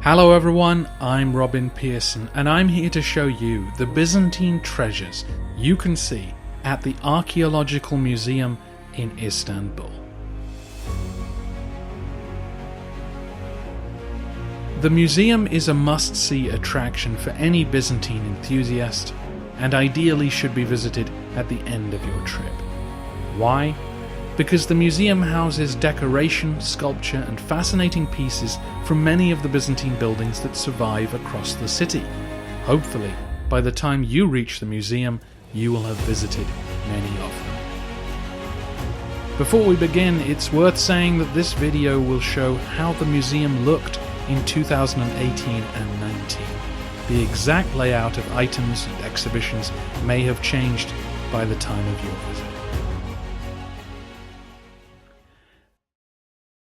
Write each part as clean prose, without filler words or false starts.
Hello everyone, I'm Robin Pearson and I'm here to show you the Byzantine treasures you can see at the Archaeological Museum in Istanbul. The museum is a must-see attraction for any Byzantine enthusiast and ideally should be visited at the end of your trip. Why? Because the museum houses decoration, sculpture and fascinating pieces from many of the Byzantine buildings that survive across the city. Hopefully, by the time you reach the museum, you will have visited many of them. Before we begin, it's worth saying that this video will show how the museum looked in 2018 and 19. The exact layout of items and exhibitions may have changed by the time of your visit.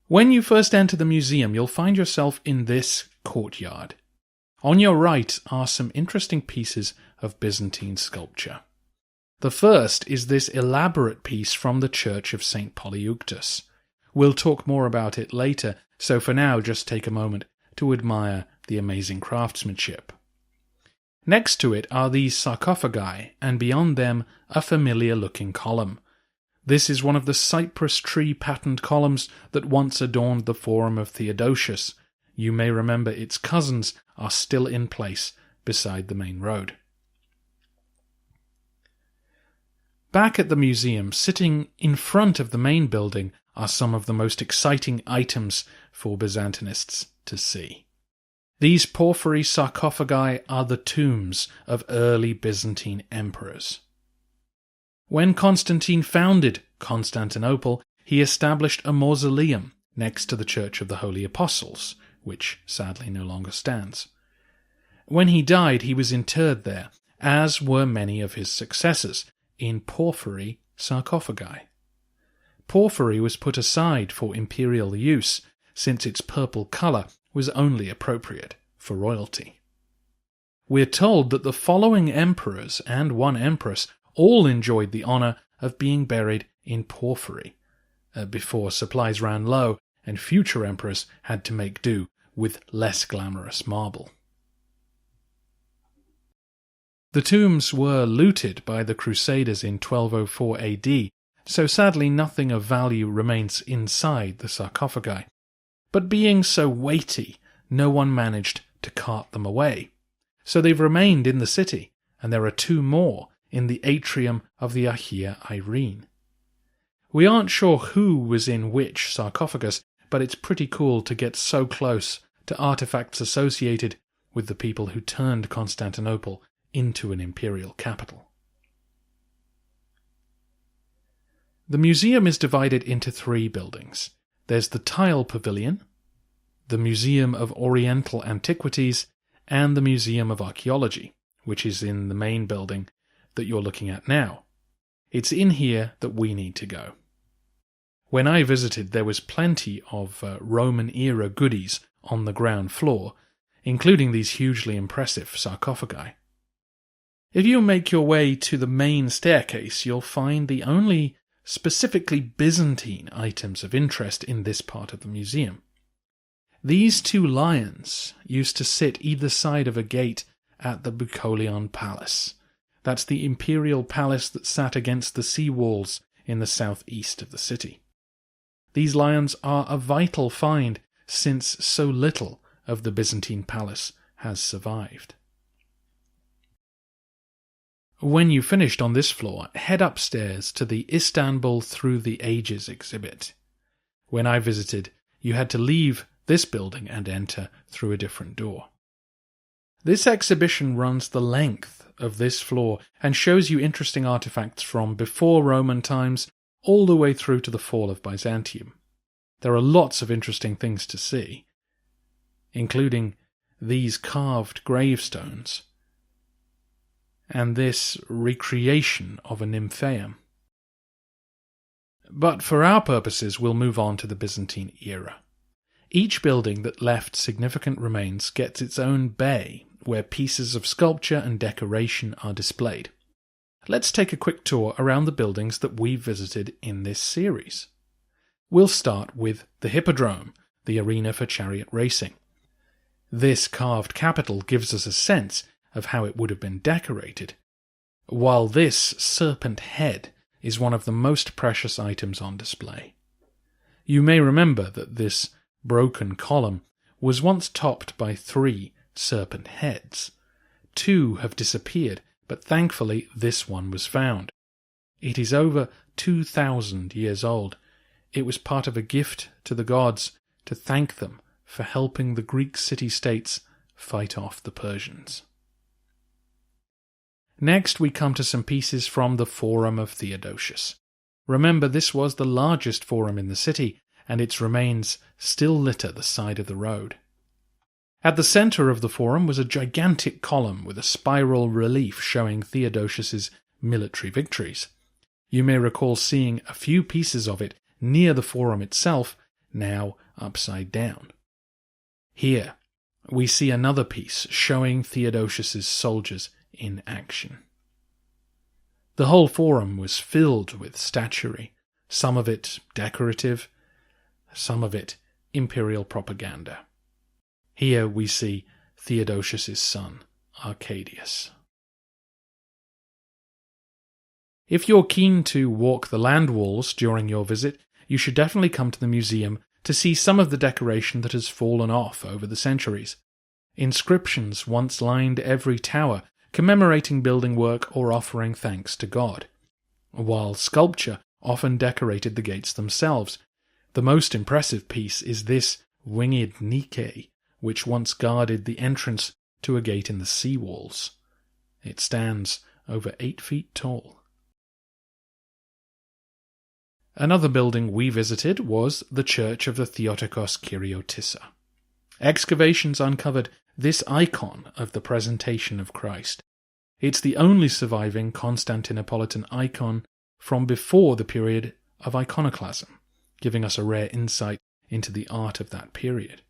When you first enter the museum, you'll find yourself in this courtyard. On your right are some interesting pieces of Byzantine sculpture. The first is this elaborate piece from the Church of St. Polyeuctus. We'll talk more about it later, so for now just take a moment to admire the amazing craftsmanship. Next to it are these sarcophagi, and beyond them a familiar-looking column. This is one of the cypress tree patterned columns that once adorned the Forum of Theodosius. You may remember its cousins are still in place beside the main road. Back at the museum, sitting in front of the main building, are some of the most exciting items for Byzantinists to see. These porphyry sarcophagi are the tombs of early Byzantine emperors. When Constantine founded Constantinople, he established a mausoleum next to the Church of the Holy Apostles, which sadly no longer stands. When he died, he was interred there, as were many of his successors, in porphyry sarcophagi. Porphyry was put aside for imperial use, since its purple colour was only appropriate for royalty. We're told that the following emperors and one empress all enjoyed the honour of being buried in porphyry, before supplies ran low and future emperors had to make do with less glamorous marble. The tombs were looted by the Crusaders in 1204 AD, so sadly nothing of value remains inside the sarcophagi. But being so weighty, no one managed to cart them away. So they've remained in the city, and there are two more in the atrium of the Hagia Irene. We aren't sure who was in which sarcophagus, but it's pretty cool to get so close to artifacts associated with the people who turned Constantinople into an imperial capital. The museum is divided into three buildings. There's the Tile Pavilion, the Museum of Oriental Antiquities, and the Museum of Archaeology, which is in the main building that you're looking at now. It's in here that we need to go. When I visited, there was plenty of Roman-era goodies on the ground floor, including these hugely impressive sarcophagi. If you make your way to the main staircase, you'll find the only specifically Byzantine items of interest in this part of the museum. These two lions used to sit either side of a gate at the Bucolion Palace. That's the imperial palace that sat against the sea walls in the southeast of the city. These lions are a vital find since so little of the Byzantine palace has survived. When you finished on this floor, head upstairs to the Istanbul Through the Ages exhibit. When I visited, you had to leave this building and enter through a different door. This exhibition runs the length of this floor and shows you interesting artifacts from before Roman times all the way through to the fall of Byzantium. There are lots of interesting things to see, including these carved gravestones and this recreation of a nymphaeum. But for our purposes, we'll move on to the Byzantine era. Each building that left significant remains gets its own bay, where pieces of sculpture and decoration are displayed. Let's take a quick tour around the buildings that we visited in this series. We'll start with the Hippodrome, the arena for chariot racing. This carved capital gives us a sense of how it would have been decorated, while this serpent head is one of the most precious items on display. You may remember that this broken column was once topped by 3 serpent heads. 2 have disappeared, but thankfully this one was found. It is over 2,000 years old. It was part of a gift to the gods to thank them for helping the Greek city-states fight off the Persians. Next we come to some pieces from the Forum of Theodosius. Remember, this was the largest forum in the city, and its remains still litter the side of the road. At the centre of the forum was a gigantic column with a spiral relief showing Theodosius's military victories. You may recall seeing a few pieces of it near the forum itself, now upside down. Here we see another piece showing Theodosius's soldiers in action. The whole forum was filled with statuary, some of it decorative, some of it imperial propaganda. Here we see Theodosius's son, Arcadius. If you're keen to walk the land walls during your visit, you should definitely come to the museum to see some of the decoration that has fallen off over the centuries. Inscriptions once lined every tower, commemorating building work or offering thanks to God, while sculpture often decorated the gates themselves. The most impressive piece is this winged Nike, which once guarded the entrance to a gate in the sea walls. It stands over 8 feet tall. Another building we visited was the Church of the Theotokos Kyriotissa. Excavations uncovered this icon of the presentation of Christ. It's the only surviving Constantinopolitan icon from before the period of iconoclasm, giving us a rare insight into the art of that period.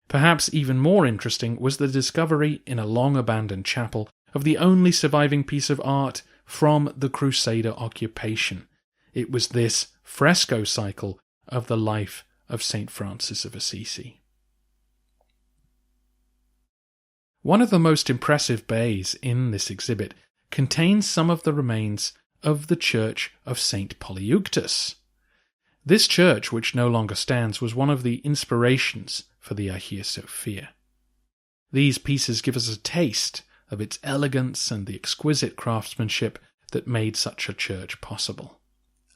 Perhaps even more interesting was the discovery in a long-abandoned chapel of the only surviving piece of art from the Crusader occupation. It was this fresco cycle of the life of St. Francis of Assisi. One of the most impressive bays in this exhibit contains some of the remains of the church of St. Polyeuctus. This church, which no longer stands, was one of the inspirations for the Hagia Sophia. These pieces give us a taste of its elegance and the exquisite craftsmanship that made such a church possible.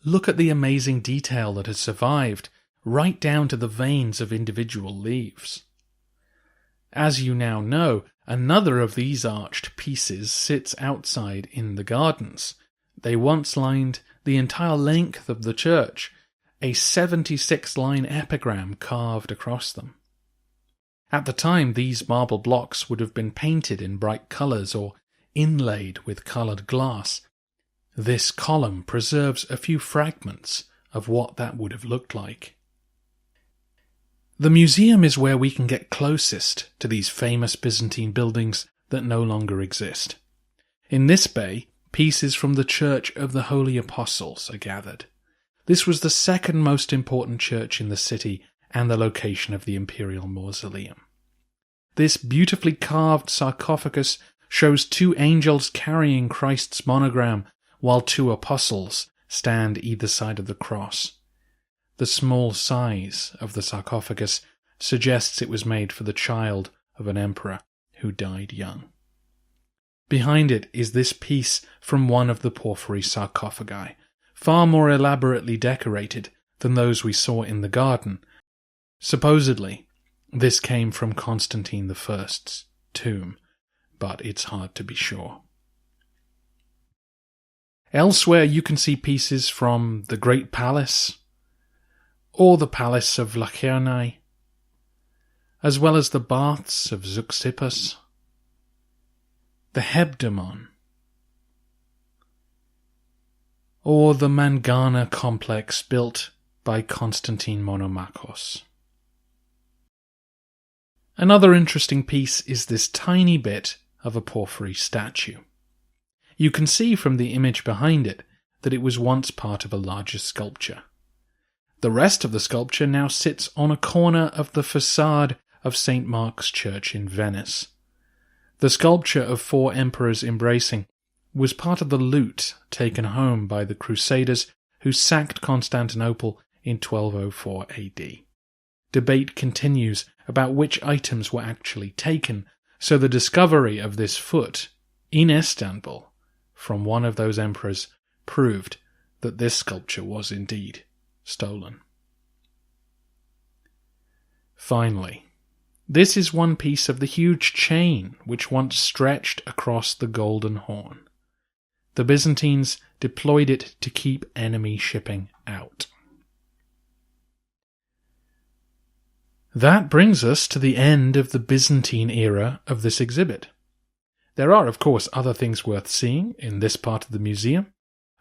Look at the amazing detail that has survived, right down to the veins of individual leaves. As you now know, another of these arched pieces sits outside in the gardens. They once lined the entire length of the church, a 76-line epigram carved across them. At the time, these marble blocks would have been painted in bright colours or inlaid with coloured glass. This column preserves a few fragments of what that would have looked like. The museum is where we can get closest to these famous Byzantine buildings that no longer exist. In this bay, pieces from the Church of the Holy Apostles are gathered. This was the second most important church in the city and the location of the Imperial mausoleum. This beautifully carved sarcophagus shows 2 angels carrying Christ's monogram, while 2 apostles stand either side of the cross. The small size of the sarcophagus suggests it was made for the child of an emperor who died young. Behind it is this piece from one of the porphyry sarcophagi, far more elaborately decorated than those we saw in the garden. Supposedly, this came from Constantine I's tomb, but it's hard to be sure. Elsewhere you can see pieces from the Great Palace, or the Palace of Lachernae, as well as the baths of Zeuxippus, the Hebdomon, or the Mangana complex built by Constantine Monomachos. Another interesting piece is this tiny bit of a porphyry statue. You can see from the image behind it that it was once part of a larger sculpture. The rest of the sculpture now sits on a corner of the facade of St. Mark's Church in Venice. The sculpture of 4 emperors embracing was part of the loot taken home by the Crusaders who sacked Constantinople in 1204 AD. Debate continues about which items were actually taken, so the discovery of this foot in Istanbul from one of those emperors proved that this sculpture was indeed stolen. Finally, this is one piece of the huge chain which once stretched across the Golden Horn. The Byzantines deployed it to keep enemy shipping out. That brings us to the end of the Byzantine era of this exhibit. There are, of course, other things worth seeing in this part of the museum,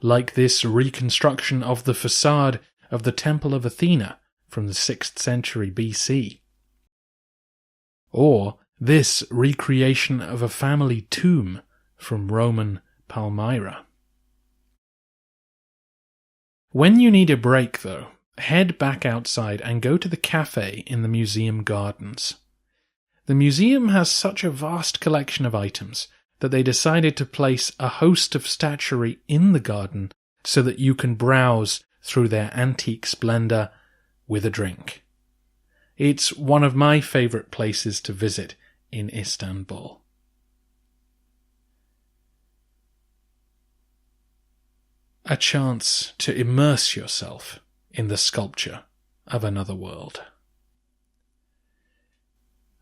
like this reconstruction of the facade of the Temple of Athena from the 6th century BC. Or this recreation of a family tomb from Roman Palmyra. When you need a break, though, head back outside and go to the cafe in the museum gardens. The museum has such a vast collection of items that they decided to place a host of statuary in the garden so that you can browse through their antique splendour with a drink. It's one of my favourite places to visit in Istanbul. A chance to immerse yourself in the sculpture of another world.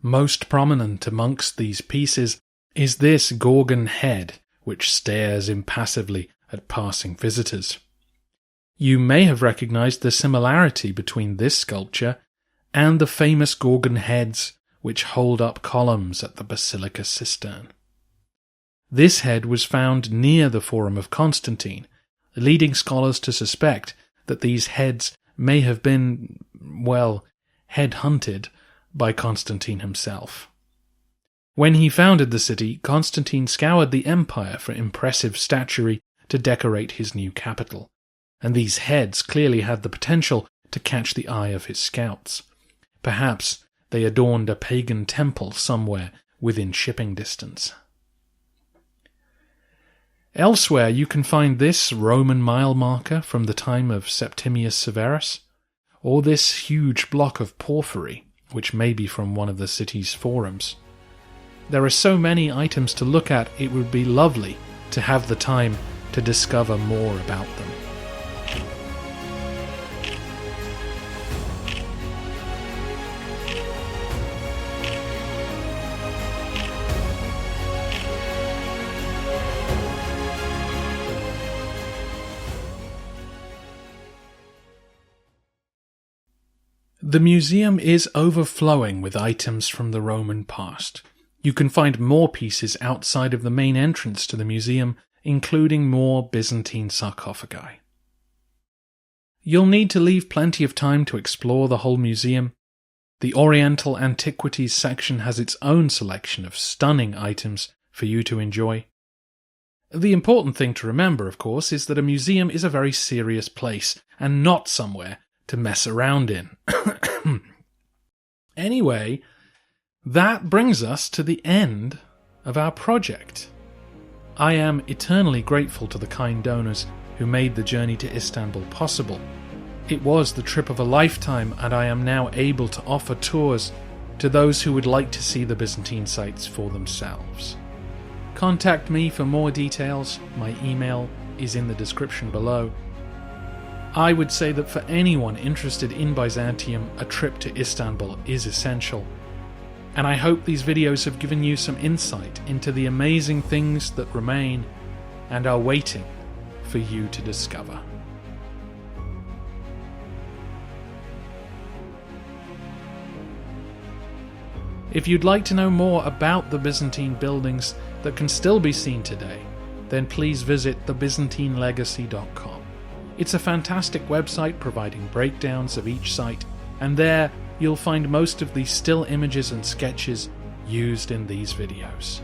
Most prominent amongst these pieces is this Gorgon head, which stares impassively at passing visitors. You may have recognized the similarity between this sculpture and the famous Gorgon heads which hold up columns at the Basilica Cistern. This head was found near the Forum of Constantine, leading scholars to suspect that these heads may have been, well, head-hunted by Constantine himself. When he founded the city, Constantine scoured the empire for impressive statuary to decorate his new capital, and these heads clearly had the potential to catch the eye of his scouts. Perhaps they adorned a pagan temple somewhere within shipping distance. Elsewhere you can find this Roman mile marker from the time of Septimius Severus, or this huge block of porphyry, which may be from one of the city's forums. There are so many items to look at, it would be lovely to have the time to discover more about them. The museum is overflowing with items from the Roman past. You can find more pieces outside of the main entrance to the museum, including more Byzantine sarcophagi. You'll need to leave plenty of time to explore the whole museum. The Oriental Antiquities section has its own selection of stunning items for you to enjoy. The important thing to remember, of course, is that a museum is a very serious place, and not somewhere to mess around in. Anyway, that brings us to the end of our project. I am eternally grateful to the kind donors who made the journey to Istanbul possible. It was the trip of a lifetime, and I am now able to offer tours to those who would like to see the Byzantine sites for themselves. Contact me for more details. My email is in the description below. I would say that for anyone interested in Byzantium, a trip to Istanbul is essential. And I hope these videos have given you some insight into the amazing things that remain and are waiting for you to discover. If you'd like to know more about the Byzantine buildings that can still be seen today, then please visit thebyzantinelegacy.com. It's a fantastic website providing breakdowns of each site, and there you'll find most of the still images and sketches used in these videos.